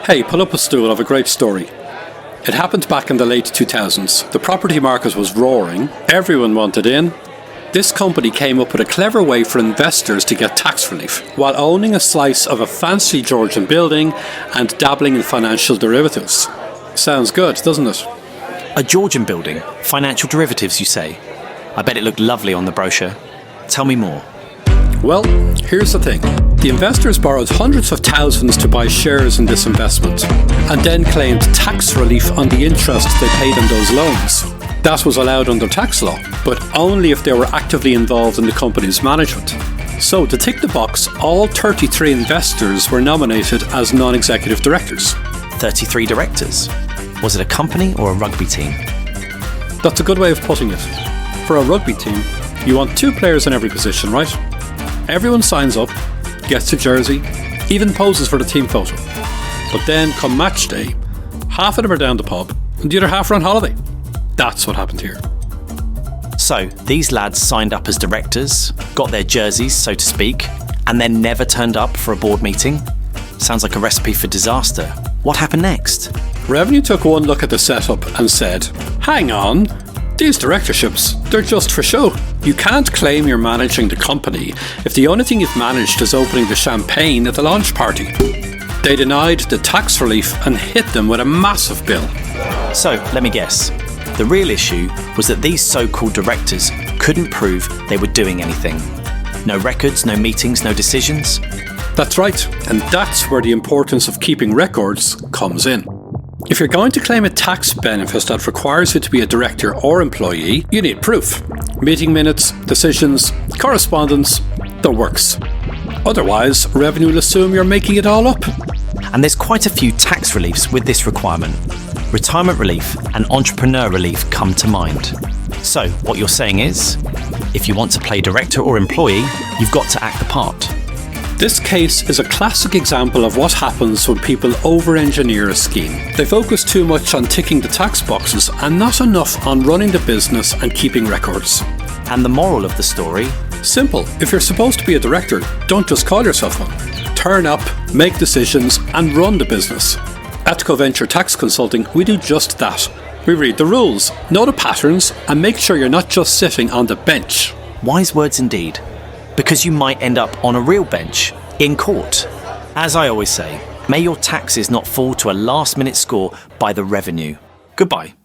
Hey, pull up a stool, I've a great story. It happened back in the late 2000s. The property market was roaring, everyone wanted in. This company came up with a clever way for investors to get tax relief, while owning a slice of a fancy Georgian building and dabbling in financial derivatives. Sounds good, doesn't it? A Georgian building? Financial derivatives, you say? I bet it looked lovely on the brochure. Tell me more. Well, here's the thing. The investors borrowed hundreds of thousands to buy shares in this investment, and then claimed tax relief on the interest they paid on those loans. That was allowed under tax law, but only if they were actively involved in the company's management. So, to tick the box, all 33 investors were nominated as non-executive directors. 33 directors? Was it a company or a rugby team? That's a good way of putting it. For a rugby team, you want 2 players in every position, right? Everyone signs up, gets a jersey, even poses for the team photo. But then, come match day, half of them are down the pub and the other half are on holiday. That's what happened here. So, these lads signed up as directors, got their jerseys, so to speak, and then never turned up for a board meeting? Sounds like a recipe for disaster. What happened next? Revenue took one look at the setup and said, hang on, these directorships, they're just for show. You can't claim you're managing the company if the only thing you've managed is opening the champagne at the launch party. They denied the tax relief and hit them with a massive bill. So, let me guess. The real issue was that these so-called directors couldn't prove they were doing anything. No records, no meetings, no decisions. That's right, and that's where the importance of keeping records comes in. If you're going to claim a tax benefit that requires you to be a director or employee, you need proof. Meeting minutes, decisions, correspondence, the works. Otherwise, revenue will assume you're making it all up. And there's quite a few tax reliefs with this requirement. Retirement relief and entrepreneur relief come to mind. So, what you're saying is, if you want to play director or employee, you've got to act the part. This case is a classic example of what happens when people over-engineer a scheme. They focus too much on ticking the tax boxes and not enough on running the business and keeping records. And the moral of the story? Simple. If you're supposed to be a director, don't just call yourself one. Turn up, make decisions, and run the business. At CoVenture Tax Consulting, we do just that. We read the rules, know the patterns, and make sure you're not just sitting on the bench. Wise words indeed. Because you might end up on a real bench, in court. As I always say, may your taxes not fall to a last-minute score by the revenue. Goodbye.